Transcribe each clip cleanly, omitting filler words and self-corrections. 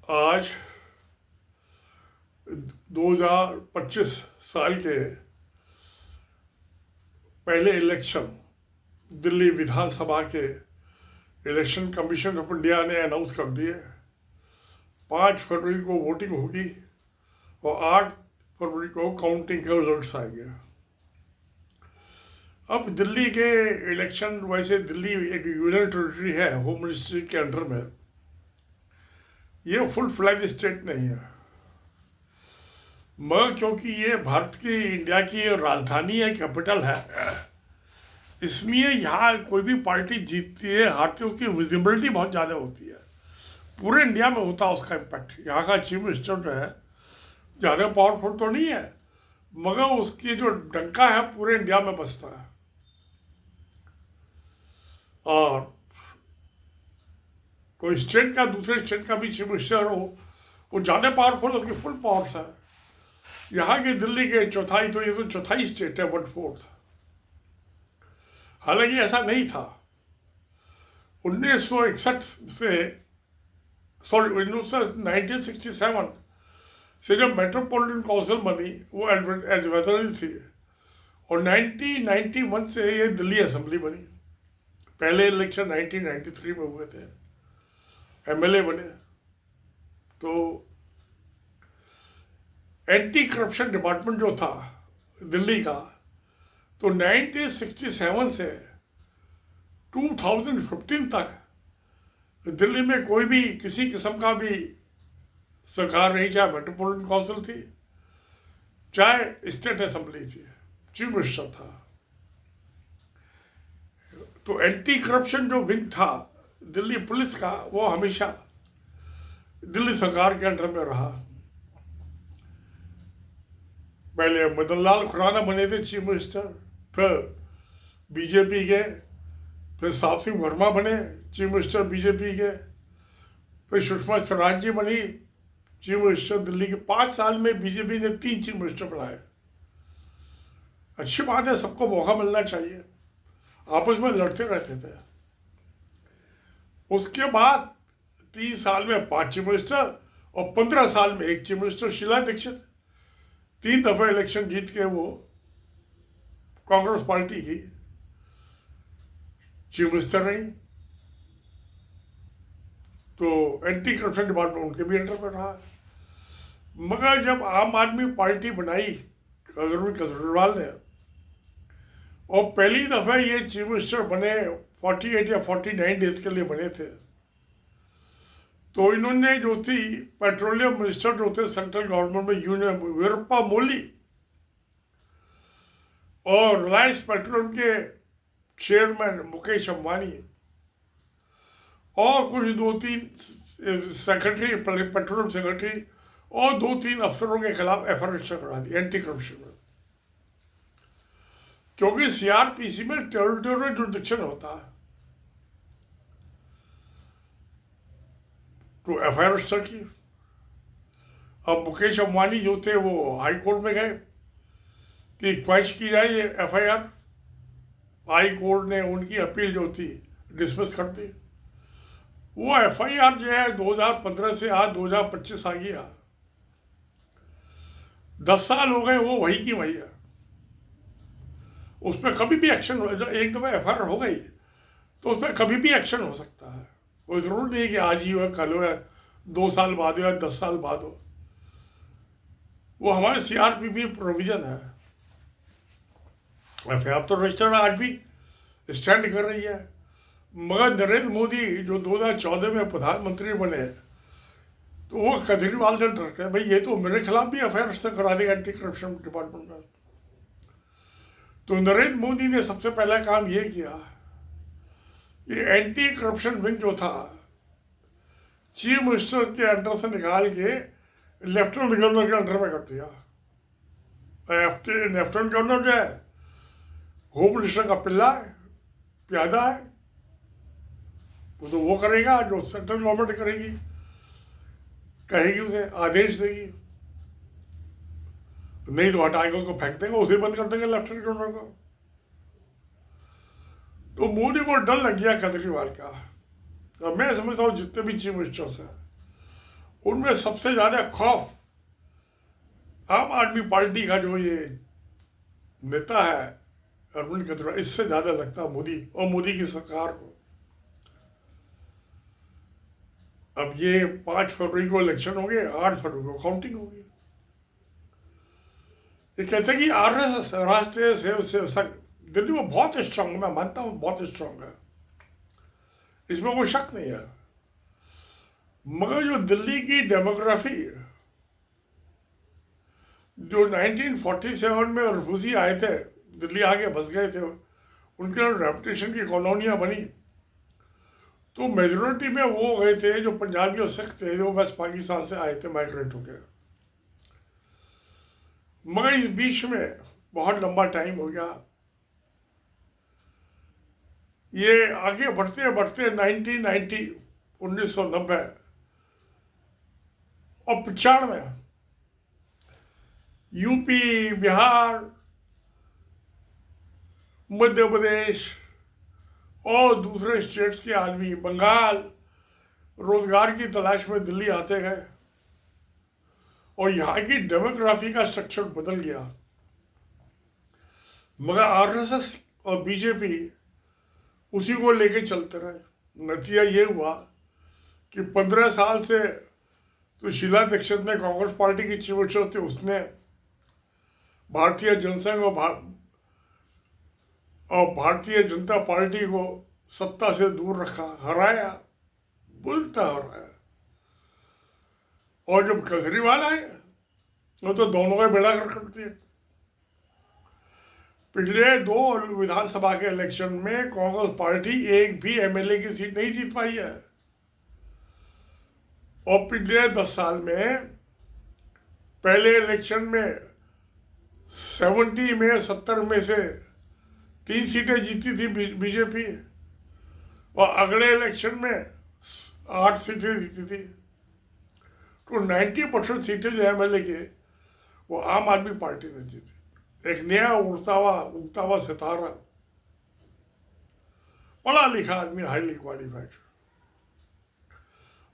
आज 2025 साल के पहले इलेक्शन दिल्ली विधानसभा के इलेक्शन कमीशन ऑफ इंडिया ने अनाउंस कर दिए। 5 फरवरी को वोटिंग होगी और 8 फरवरी को काउंटिंग के रिजल्ट्स आएंगे। अब दिल्ली के इलेक्शन, वैसे दिल्ली एक यूनियन टेरिटरी है, होम मिनिस्ट्री के अंडर में। ये फुल फ्लैग स्टेट नहीं है, मगर क्योंकि ये भारत की, इंडिया की राजधानी है, कैपिटल है, इसलिए यहाँ कोई भी पार्टी जीतती है हारती है उसकी विजिबिलिटी बहुत ज़्यादा होती है। पूरे इंडिया में होता है उसका इम्पैक्ट। यहाँ का चीफ मिनिस्टर जो है ज़्यादा पावरफुल तो नहीं है, मगर उसकी जो डंका है पूरे इंडिया में बसता है। और कोई स्टेट का दूसरे स्टेट का भी चीफ मिनिस्टर हो, वो ज़्यादा पावरफुल, उसकी फुल पावर्स है। यहाँ की दिल्ली के चौथाई, तो ये तो चौथाई स्टेट है, 1/4। हालांकि ऐसा नहीं था। 1961 से, सॉरी 1967 से जब मेट्रोपॉलिटन काउंसिल बनी, वो एडवाइजरी थी, और 1991 से ये दिल्ली असेंबली बनी। पहले इलेक्शन 1993 में हुए थे, एमएलए बने। तो एंटी करप्शन डिपार्टमेंट जो था दिल्ली का, तो 1967 से 2015 तक दिल्ली में कोई भी किसी किस्म का भी सरकार नहीं, चाहे मेट्रोपॉलिटन काउंसिल थी, चाहे स्टेट असेंबली थी, चीफ मिनिस्टर था। तो एंटी करप्शन जो विंग था दिल्ली पुलिस का, वो हमेशा दिल्ली सरकार के अंडर में रहा। पहले मदन लाल खुराना बने थे चीफ मिनिस्टर, फिर बीजेपी के, फिर साहब सिंह वर्मा बने चीफ मिनिस्टर बीजेपी के, फिर सुषमा स्वराज जी बनी चीफ मिनिस्टर दिल्ली के। 5 साल में बीजेपी ने 3 चीफ मिनिस्टर बनाए। अच्छी बात है, सबको मौका मिलना चाहिए, आपस में लड़ते रहते थे। उसके बाद 3 साल में 5 चीफ मिनिस्टर और 15 साल में 1 चीफ मिनिस्टर। शीला दीक्षित 3 दफा इलेक्शन जीत के वो कांग्रेस पार्टी की चीफ मिनिस्टर रही। तो एंटी करप्शन डिपार्टमेंट उनके भी अंडर में रहा। मगर जब आम आदमी पार्टी बनाई अरविंद केजरीवाल ने, और पहली दफा ये चीफ मिनिस्टर बने, 48 या 49 डेज के लिए बने थे, तो इन्होंने जो थी पेट्रोलियम मिनिस्टर जो थे सेंट्रल गवर्नमेंट में, यूनियन वीरप्पा मोइली, और रिलायंस पेट्रोलियम के चेयरमैन मुकेश अंबानी, और कुछ 2-3 सेक्रेटरी, पेट्रोलियम सेक्रेटरी, और 2-3 अफसरों के खिलाफ एफआईआर रजिस्टर करा दी एंटी करप्शन में। क्योंकि सीआरपीसी में टेरिटोरियल जुरिडिक्शन होता है, तो एफआईआर रजिस्टर की। अब मुकेश अंबानी जो थे वो हाई कोर्ट में गए कि ख्वाहिश की जाए ये एफआईआर। हाई कोर्ट ने उनकी अपील जो थी डिसमिस कर दी। वो एफआईआर जो है 2015 से आज 2025 आ गया, 10 साल हो गए, वो वही की वही है। उस पर कभी भी एक्शन हो, एक दफ़ा एफआईआर हो गई तो उस पर कभी भी एक्शन हो सकता है। कोई ज़रूर नहीं है कि आज ही हो, कल हो, या 2 साल बाद हो, या 10 साल बाद हो। वो हमारे सीआरपीसी प्रोविजन है। एफआईआर तो रजिस्टर आज भी स्टैंड कर रही है। मगर नरेंद्र मोदी जो 2014 में प्रधानमंत्री बने, तो वो केजरीवाल से डर के, भाई ये तो मेरे खिलाफ भी एफआईआर रजिस्टर करा देगा एंटी करप्शन डिपार्टमेंट में। तो नरेंद्र मोदी ने सबसे पहला काम ये किया कि एंटी करप्शन विंग जो था चीफ मिनिस्टर के अंडर से निकाल के लेफ्टिनेंट गवर्नर के अंडर में कर दिया। लेफ्टिनेंट गवर्नर जो है होम मिनिस्टर का पिल्ला है, प्यादा है, तो वो करेगा जो सेंट्रल गवर्नमेंट करेगी, कहेगी, उसे आदेश देगी। नहीं तो हटा के उसको फेंक देंगे, उसे बंद कर देंगे लेफ्टिनेंट गवर्नर को। तो मोदी को डर लग गया केजरीवाल का। अब मैं समझता हूँ जितने भी चीफ मिनिस्टर्स हैं उनमें सबसे ज़्यादा खौफ आम आदमी पार्टी का जो ये नेता है अरविंद केजरीवाल, इससे ज़्यादा लगता है मोदी और मोदी की सरकार को। अब ये 5 फरवरी को इलेक्शन हो गए, 8 फरवरी को काउंटिंग होगी। ये कहते हैं कि आरएसएस राष्ट्रीय सेवा संघ दिल्ली में बहुत स्ट्रांग है, मैं मानता हूँ बहुत स्ट्रांग है, इसमें कोई शक नहीं है। मगर जो दिल्ली की डेमोग्राफी, जो 1947 में रिफ्यूजी आए थे, दिल्ली आके बस गए थे, उनके रेपुटेशन की कॉलोनियाँ बनी, तो मेजोरिटी में वो गए थे जो पंजाबी और सिख थे, जो वेस्ट पाकिस्तान से आए थे माइग्रेट होकर। मगर इस बीच में बहुत लंबा टाइम हो गया, ये आगे बढ़ते बढ़ते 1990 और 95 यूपी, बिहार, मध्य प्रदेश और दूसरे स्टेट्स के आदमी, बंगाल, रोजगार की तलाश में दिल्ली आते गए और यहाँ की डेमोग्राफी का स्ट्रक्चर बदल गया। मगर आरएसएस और बीजेपी उसी को लेके चलते रहे। नतीजा ये हुआ कि 15 साल से तो शीला दीक्षित ने कांग्रेस पार्टी की चीफ मिनिस्टर थी, उसने भारतीय जनसंघ और भारतीय जनता पार्टी को सत्ता से दूर रखा, हराया, बुलता हराया। और जब केजरीवाल आए वो तो दोनों का बेड़ा गर्क कर दिया। पिछले 2 विधानसभा के इलेक्शन में कांग्रेस पार्टी एक भी एमएलए की सीट नहीं जीत पाई है, और पिछले 10 साल में पहले इलेक्शन में 70 में से 3 सीटें जीती थी बीजेपी, और अगले इलेक्शन में 8 सीटें जीती थी। तो 90% सीटें जो एमएलए के वो आम आदमी पार्टी ने जीती। एक नया उगता हुआ सितारा, पढ़ा लिखा आदमी, हाईली क्वालिफाइड।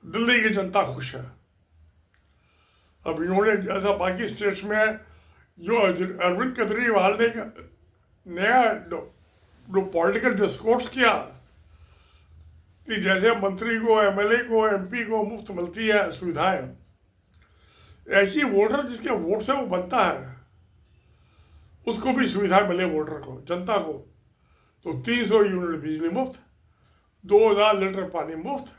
दिल्ली की जनता खुश है। अब इन्होंने जैसा बाकी स्टेट्स में जो अरविंद केजरीवाल ने नया जो पॉलिटिकल डिस्कोर्स किया कि जैसे मंत्री को, एमएलए को, एमपी को मुफ्त मिलती है सुविधाएं, ऐसी वोटर जिसके वोट से वो बनता है उसको भी सुविधा मिले, वोटर को, जनता को। तो 300 यूनिट बिजली मुफ्त, 2000 लीटर पानी मुफ्त,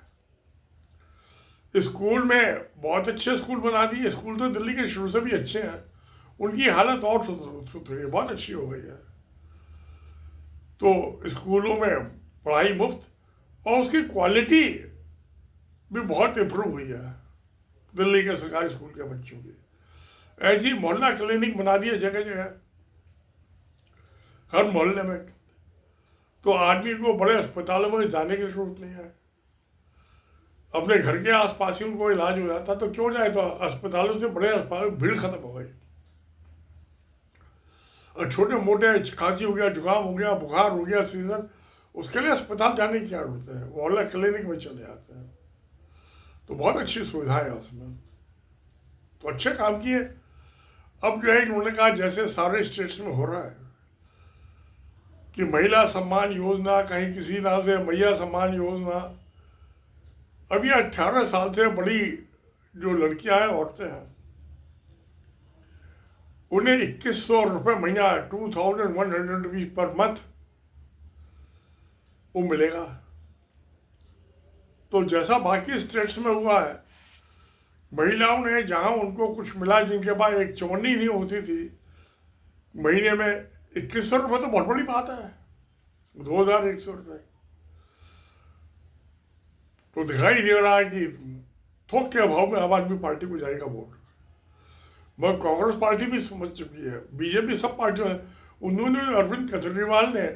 स्कूल में बहुत अच्छे स्कूल बना दिए। स्कूल तो दिल्ली के शुरू से भी अच्छे हैं, उनकी हालत और सुधरी, बहुत अच्छी हो गई है। तो स्कूलों में पढ़ाई मुफ्त और उसकी क्वालिटी भी बहुत इम्प्रूव हुई है दिल्ली के सरकारी स्कूल के बच्चों की। ऐसी मोहल्ला क्लिनिक बना दिए जगह जगह, हर मोहल्ले में। तो आदमी को बड़े अस्पतालों में जाने की जरूरत नहीं है, अपने घर के आसपास ही उनको इलाज हो जाता। तो क्यों जाए, तो अस्पतालों से बड़े अस्पताल भीड़ खत्म हो गई। और छोटे मोटे खांसी हो गया, जुकाम हो गया, बुखार हो गया सीजन, उसके लिए अस्पताल जाने की क्या जरूरत है, मोहल्ला क्लिनिक में चले जाते हैं। तो बहुत अच्छी सुविधा है उसमें, तो अच्छे काम किए। अब जो है इन्होंने कहा जैसे सारे स्टेट्स में हो रहा है कि महिला सम्मान योजना, कहीं किसी नाम से मैया सम्मान योजना। अब ये 18 साल से बड़ी जो लड़कियां हैं, औरतें हैं, उन्हें 2100 रुपये महीना, 2100 रुपीज पर मंथ वो मिलेगा। तो जैसा बाकी स्टेट्स में हुआ है, महिलाओं ने जहां उनको कुछ मिला, जिनके पास एक चवन्नी नहीं होती थी, महीने में 2100 रुपये तो बहुत बड़ी बात है, 2100 रुपये। तो दिखाई दे रहा है कि थोक के अभाव में आम आदमी पार्टी को जाएगा वोट। मगर कांग्रेस पार्टी भी समझ चुकी है, बीजेपी, सब पार्टियों है। उन्होंने, अरविंद केजरीवाल ने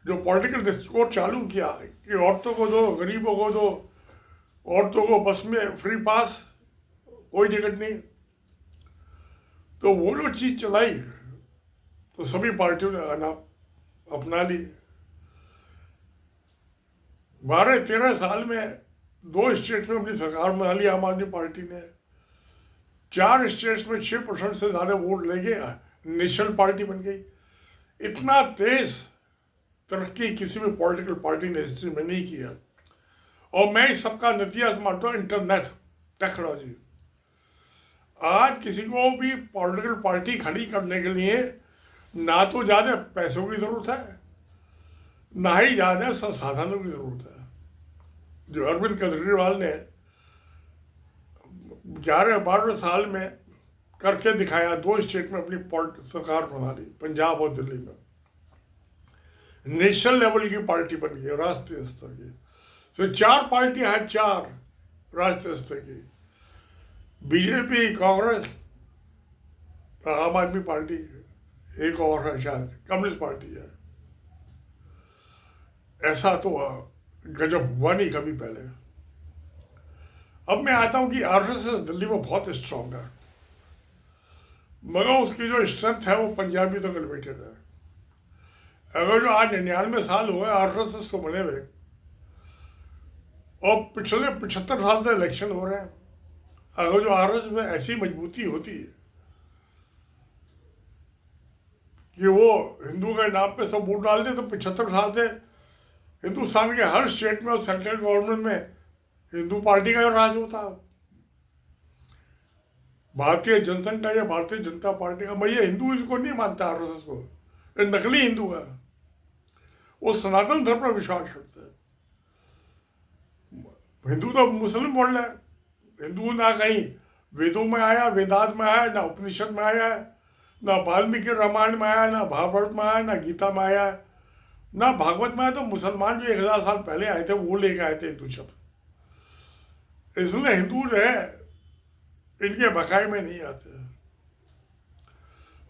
जो पॉलिटिकल डिस्कोर्स चालू किया कि औरतों को दो, गरीबों को दो, औरतों को बस में फ्री पास, कोई टिकट नहीं, तो वो जो चीज़ चलाई तो सभी पार्टियों ने अपना ली। 12-13 साल में 2 स्टेट्स में अपनी सरकार बना ली आम आदमी पार्टी ने, 4 स्टेट्स में 6% से ज़्यादा वोट लेके नेशनल पार्टी बन गई। इतना तेज तरक्की किसी भी पॉलिटिकल पार्टी ने हिस्ट्री में नहीं किया। और मैं इस सबका नतीजा मानता हूँ इंटरनेट टेक्नोलॉजी। आज किसी को भी पॉलिटिकल पार्टी खड़ी करने के लिए ना तो ज़्यादा पैसों की ज़रूरत है, ना ही ज़्यादा संसाधनों की ज़रूरत है। जो अरविंद केजरीवाल ने 11-12 साल में करके दिखाया, 2 स्टेट में अपनी सरकार बना ली, पंजाब और दिल्ली में नेशनल लेवल की पार्टी बन गई, राष्ट्रीय स्तर की। तो 4 पार्टियां हैं, 4 राष्ट्रीय स्तर की, बीजेपी, कांग्रेस, आम आदमी पार्टी, एक और है शायद कम्युनिस्ट पार्टी है। ऐसा तो गजब हुआ नहीं कभी पहले। अब मैं आता हूँ कि आरएसएस दिल्ली में बहुत स्ट्रांग है, मगर उसकी जो स्ट्रेंथ है वो पंजाबी तक लिमिटेड है। अगर जो आज 99 साल हुए आरएसएस को बने हुए और पिछले 75 साल से इलेक्शन हो रहे हैं, अगर जो आरएसएस में ऐसी मजबूती होती है कि वो हिंदू के नाम पे सब वोट डाल दे, तो 75 साल से हिंदुस्तान के हर स्टेट में और सेंट्रल गवर्नमेंट में हिंदू पार्टी का राज होता। भारतीय जनसंघ या भारतीय जनता पार्टी का, मैं ये हिंदू इसको नहीं मानता आरएसएस को, ये नकली हिंदू है। वो सनातन धर्म पर विश्वास करते हैं। हिंदू तो मुस्लिम बोल रहे हैं। हिंदू ना कहीं वेदों में आया, वेदांत में आया, ना उपनिषद में आया है, ना वाल्मीकि रामायण में आया, ना महाभारत में आया, ना गीता में आया, ना भागवत में आया। तो मुसलमान जो 1000 साल पहले आए थे वो लेके आए थे हिंदू शब्द। इसलिए हिंदू जो है इनके बकाए में नहीं आते।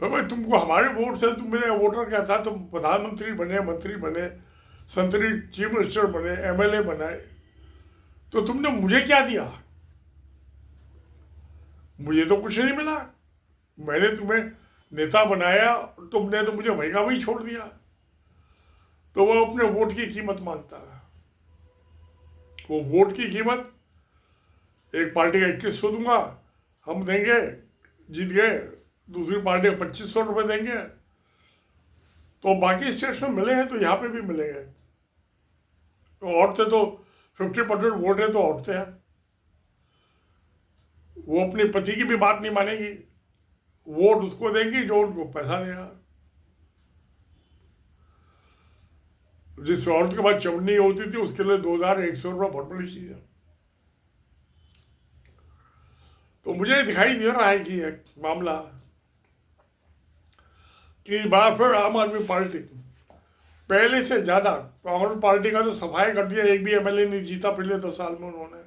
तो भाई तुमको हमारे वोट से, तुम मेरे वोटर क्या था, तुम प्रधानमंत्री बने, मंत्री बने, संतरी चीफ मिनिस्टर बने, एमएलए बनाए, तो तुमने मुझे क्या दिया? मुझे तो कुछ नहीं मिला। मैंने तुम्हें नेता बनाया, तुमने तो मुझे वहीं का वहीं छोड़ दिया। तो वो अपने वोट की कीमत मानता है। वो वोट की कीमत, एक पार्टी का 2100 दूंगा, हम देंगे, जीत गए, दूसरी पार्टी को 2500 रुपये देंगे। तो बाकी स्टेट्स में मिले हैं तो यहाँ पे भी मिलेंगे। तो औरतें तो 50% वोट है तो औरतें हैं, वो अपने पति की भी बात नहीं मानेगी, वोट उसको देंगी जो उनको पैसा देगा। जिस औरत के पास चमड़ी होती थी उसके लिए 2100 रुपये बहुत बड़ी चीज है। तो मुझे दिखाई दे रहा है कि एक मामला कि बार फिर आम आदमी पार्टी पहले से ज्यादा, कांग्रेस पार्टी का तो सफाई कर दिया, एक भी एमएलए नहीं जीता पिछले 10 साल में उन्होंने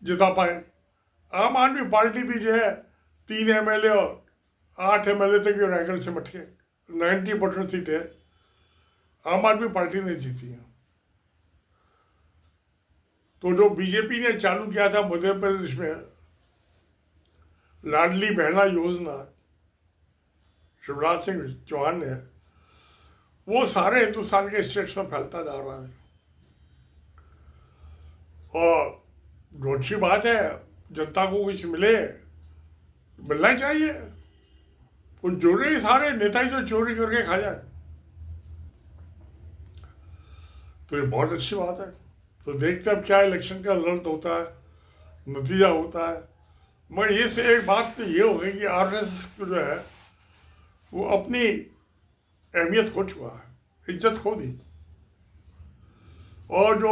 जिता पाए। आम आदमी पार्टी भी जो है 3 एमएलए और 8 एमएलए तक के रैंकर से मट के 90% सीटें आम आदमी पार्टी ने जीती हैं। तो जो बीजेपी ने चालू किया था मध्य प्रदेश में लाडली बहना योजना, शिवराज सिंह चौहान ने, वो सारे हिंदुस्तान के स्टेट्स में फैलता जा रहा है। और जो अच्छी बात है, जनता को कुछ मिलना चाहिए। कुछ जरूरी सारे नेता ही जो चोरी करके खा जाए, तो ये बहुत अच्छी बात है। तो देखते अब क्या इलेक्शन का रिजल्ट होता है, नतीजा होता है। मगर ये से एक बात तो ये हो गई कि आरएसएस जो है वो अपनी अहमियत खो चुका है, इज्जत खो दी। और जो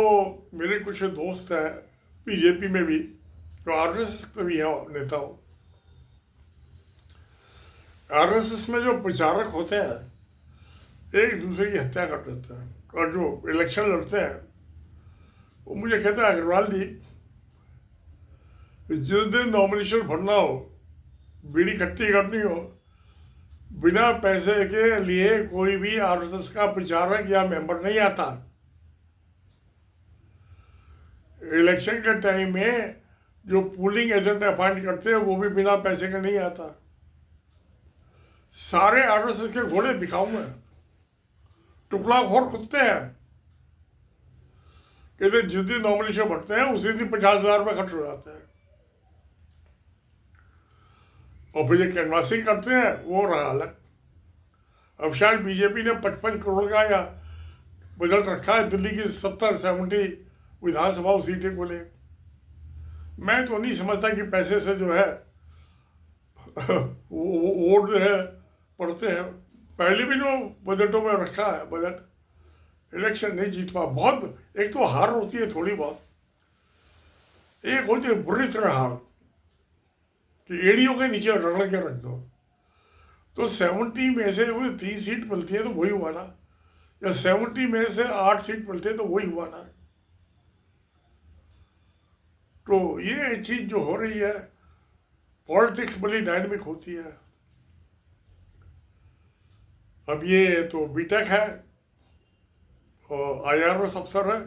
मेरे कुछ दोस्त हैं बीजेपी में भी, जो आरएसएस में भी है नेता हो, आरएसएस में जो प्रचारक होते हैं एक दूसरे की हत्या कर देते हैं। और जो इलेक्शन लड़ते हैं वो मुझे कहता है, अग्रवाल जी, जिस दिन नॉमिनेशन भरना हो, बीड़ी इकट्ठी करनी हो, बिना पैसे के लिए कोई भी आरएसएस का प्रचारक या मेंबर नहीं आता। इलेक्शन के टाइम में जो पोलिंग एजेंट अपॉइंट करते हैं वो भी बिना पैसे के नहीं आता। सारे आरएसएस के घोड़े बिकाऊ हैं, टुकड़ाखोर कुत्ते हैं कहते जिस दिन नॉमिनेशन बढ़ते हैं उसी दिन 50,000 रुपये खर्च हो जाते हैं। और फिर ये कैनवासिंग करते हैं, वो रहा अलग। अब शायद बीजेपी ने 55 करोड़ का या बजट रखा है दिल्ली की 70-70 विधानसभा सीटें को ले। मैं तो नहीं समझता कि पैसे से जो है वोट जो है पड़ते हैं। पहले भी जो बजटों में रखा है बजट, इलेक्शन नहीं जीत पा। बहुत एक तो हार होती है थोड़ी बहुत, एक होती है बुरी तरह हार कि एड़ियों के नीचे रगड़ के रख दो। तो 70 में से वो 3 सीट मिलती है तो वही हुआ ना, या 70 में से 8 सीट मिलते हैं तो वही हुआ ना। तो ये चीज जो हो रही है, पॉलिटिक्स बड़ी डायनेमिक होती है। अब ये तो बीटेक है और IRS अफसर है,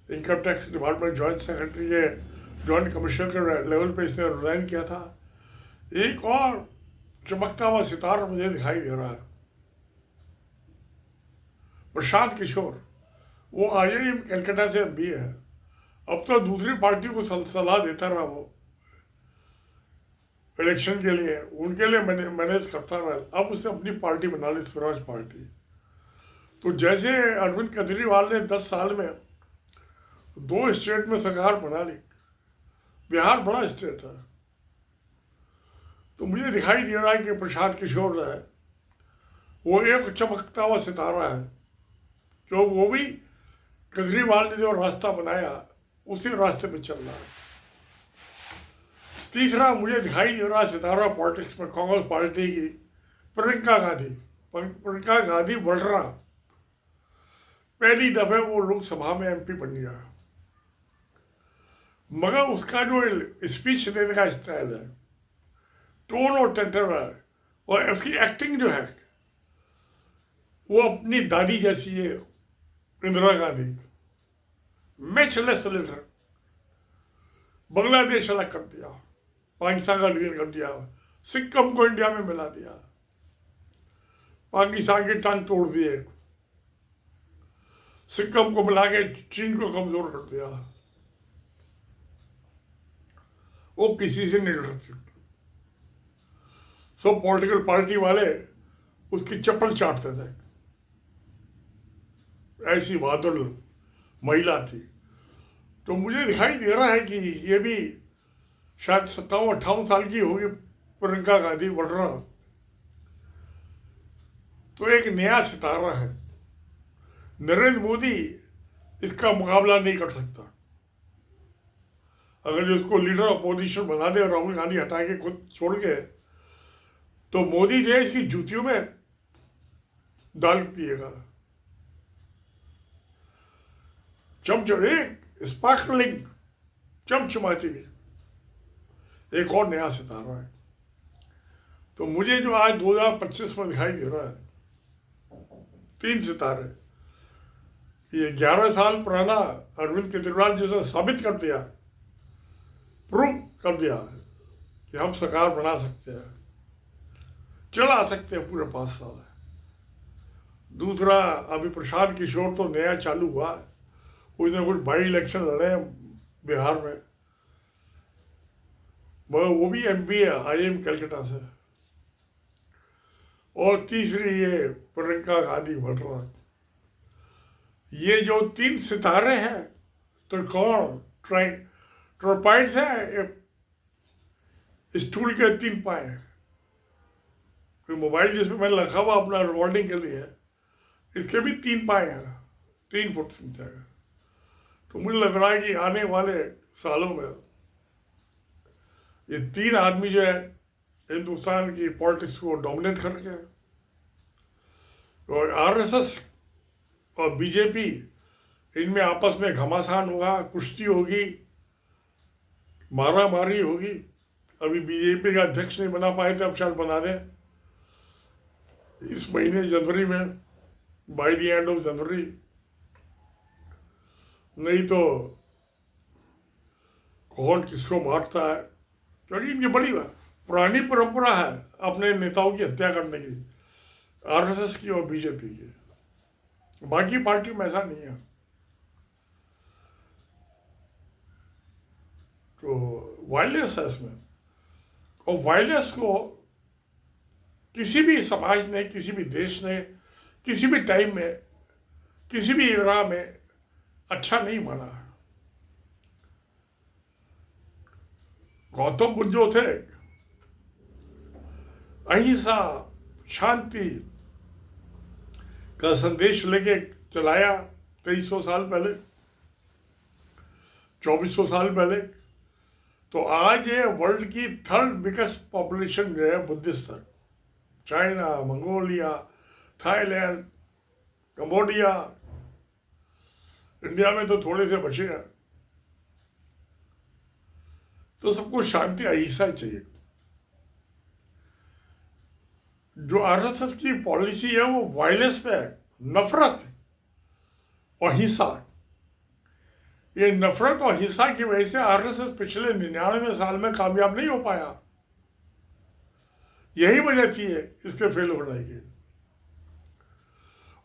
income tax department joint secretary के जॉइंट कमिश्नर के लेवल पे इसने रिजाइन किया था। एक और चमकता हुआ सितारा मुझे दिखाई दे रहा है, प्रशांत किशोर। वो IIM कलकत्ता से MBA है। अब तो दूसरी पार्टी को सलाह देता रहा वो इलेक्शन के लिए, उनके लिए मैनेज करता रहा। अब उसने अपनी पार्टी बना ली, स्वराज पार्टी। तो जैसे अरविंद केजरीवाल ने 10 साल में 2 स्टेट में सरकार बना ली, बिहार बड़ा स्टेट है, तो मुझे दिखाई दे रहा है कि प्रशांत किशोर जो है वो एक चमकता हुआ सितारा है, क्यों वो भी केजरीवाल ने जो रास्ता बनाया उसी रास्ते पे चल रहा है। तीसरा मुझे दिखाई दे रहा सितारा पॉलिटिक्स में कांग्रेस पार्टी की प्रियंका गांधी। प्रियंका गांधी वड्रा पहली दफे वो लोकसभा में MP बन गया, मगर उसका जो स्पीच देने का स्टाइल है, टोन और टेंटर है, और उसकी एक्टिंग जो है वो अपनी दादी जैसी है, इंदिरा गांधी। मैचलेस लीडर, बांग्लादेश अलग कर दिया, पाकिस्तान का लीडर कर दिया, सिक्किम को इंडिया में मिला दिया, पाकिस्तान की टांग तोड़ दिए, सिक्किम को मिला के चीन को कमजोर कर दिया। वो किसी से नहीं डरती। सब पॉलिटिकल पार्टी वाले उसकी चप्पल चाटते थे, ऐसी बहादुर महिला थी। तो मुझे दिखाई दे रहा है कि ये भी शायद 57-58 साल की होगी प्रियंका गांधी वड्रा, तो एक नया सितारा है। नरेंद्र मोदी इसका मुकाबला नहीं कर सकता। अगर उसको लीडर अपोजिशन बना दे, राहुल गांधी हटा के खुद छोड़ के, तो मोदी जो है इसकी जूतियों में दाल पिएगा। स्पार्कलिंग चमचमाती भी एक और नया सितारा है। तो मुझे जो आज 2025 में दिखाई दे रहा है 3 सितारे, ये 11 साल पुराना अरविंद केजरीवाल जैसा साबित कर दिया, प्रूव कर दिया कि हम सरकार बना सकते हैं, चला सकते हैं पूरे 5 साल। दूसरा, अभी प्रशांत किशोर तो नया चालू हुआ है, उसने कुछ बाई इलेक्शन लड़े हैं बिहार में, मगर वो भी MBA है IIM कलकत्ता से। और तीसरी ये प्रियंका गांधी वड्रा। ये जो 3 सितारे हैं, तो कौन ट्रोपाइड्स है, स्टूल के 3 पाए। कोई मोबाइल जिसमें मैंने रखा हुआ अपना रिकॉर्डिंग के लिए, इसके भी 3 पाए हैं, 3 फुट से। तो मुझे लग रहा है कि आने वाले सालों में ये 3 आदमी जो है हिंदुस्तान की पॉलिटिक्स को डोमिनेट करके, और RSS और BJP इनमें आपस में घमासान होगा, कुश्ती होगी, मारा मारी होगी। अभी BJP का अध्यक्ष नहीं बना पाए थे, अब शायद बना दें इस महीने जनवरी में, by the end of January. नहीं तो कौन किसको मारता है, क्योंकि इनकी बड़ी पुरानी परंपरा है अपने नेताओं की हत्या करने की, RSS की और BJP की। बाकी पार्टी में ऐसा नहीं है। तो वायलेंस है इसमें, और वायलेंस को किसी भी समाज ने, किसी भी देश ने, किसी भी टाइम में, किसी भी इरा में अच्छा नहीं माना है। गौतम बुद्ध जो थे, अहिंसा, शांति का संदेश लेके चलाया 2300 साल पहले, 2400 साल पहले। तो आज ये वर्ल्ड की थर्ड बिगेस्ट पॉपुलेशन जो है बुद्धिस्ट है। China, Mongolia, Thailand, Cambodia, India में तो थोड़े से बचे हैं। तो सबको शांति, अहिंसा ही चाहिए। जो आरएसएस की पॉलिसी है वो वायलेंस पे है, नफरत और हिंसा। ये नफरत और हिंसा की वजह से आरएसएस पिछले 99 साल में कामयाब नहीं हो पाया। यही वजह थी इसके फेल होने की।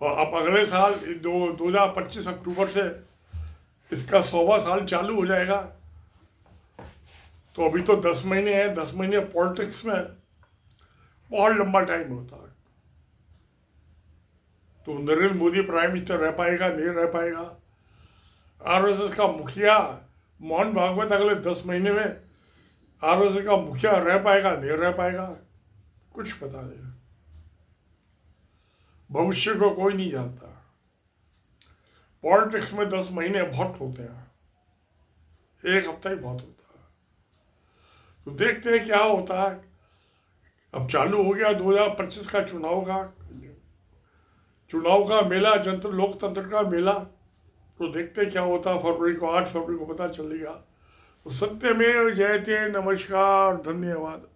और अब अगले साल 2025 अक्टूबर से इसका 100वां साल चालू हो जाएगा। तो अभी तो 10 महीने हैं। 10 महीने पॉलिटिक्स में बहुत लंबा टाइम होता है। तो नरेंद्र मोदी प्राइम मिनिस्टर रह पाएगा, नहीं रह पाएगा। आरएसएस का मुखिया मोहन भागवत अगले 10 महीने में आरएसएस का मुखिया रह पाएगा, नहीं रह पाएगा, कुछ पता नहीं। भविष्य को कोई नहीं जानता। पॉलिटिक्स में 10 महीने बहुत होते हैं, 1 हफ्ता ही बहुत होता है। तो देखते हैं क्या होता है। अब चालू हो गया 2025 का चुनाव का मेला, जनता लोकतंत्र का मेला। तो देखते क्या होता है। 8 फरवरी को पता चलेगा। तो सत्यमेव जयते। नमस्कार, धन्यवाद।